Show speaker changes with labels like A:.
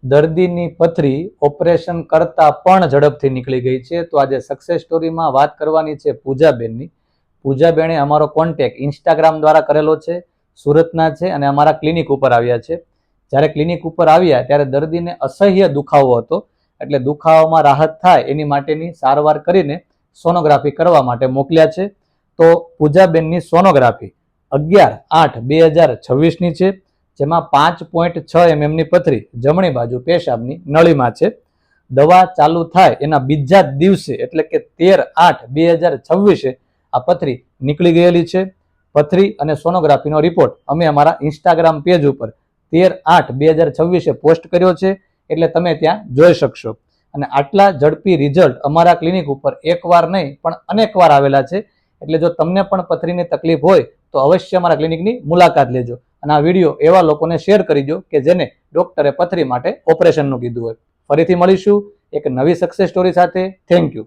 A: દર્દીની પથરી ઓપરેશન કરતા પણ ઝડપથી નીકળી ગઈ છે. તો આજે સક્સેસ સ્ટોરીમાં વાત કરવાની છે પૂજાબેનની. પૂજાબેને અમારો કોન્ટેક્ટ ઇન્સ્ટાગ્રામ દ્વારા કરેલો છે. સુરતના છે અને અમારા ક્લિનિક ઉપર આવ્યા છે. જ્યારે ક્લિનિક ઉપર આવ્યા ત્યારે દર્દીને અસહ્ય દુખાવો હતો, એટલે દુખાવામાં રાહત થાય એની માટેની સારવાર કરીને સોનોગ્રાફી કરવા માટે મોકલ્યા છે. તો પૂજાબેનની સોનોગ્રાફી 11/8/2026ની છે, જેમાં 5.6 mmની પથરી જમણી બાજુ પેશાબની નળીમાં છે. દવા ચાલુ થાય એના બીજા જ દિવસે એટલે કે 13/8/2026 આ પથરી નીકળી ગયેલી છે. પથરી અને સોનોગ્રાફીનો રિપોર્ટ અમે અમારા ઇન્સ્ટાગ્રામ પેજ ઉપર 13/8/2026 પોસ્ટ કર્યો છે, એટલે તમે ત્યાં જોઈ શકશો. અને આટલા ઝડપી રિઝલ્ટ અમારા ક્લિનિક ઉપર એકવાર નહીં પણ અનેક વાર આવેલા છે. એટલે જો તમને પણ પથરીની તકલીફ હોય તો અવશ્ય અમારા ક્લિનિકની મુલાકાત લેજો અને આ વિડીયો એવા લોકોને શેર કરીજો કે જેને ડોક્ટરે પથરી માટે ઓપરેશનનું કીધું હોય. ફરીથી મળીશું એક નવી સક્સેસ સ્ટોરી સાથે. Thank you.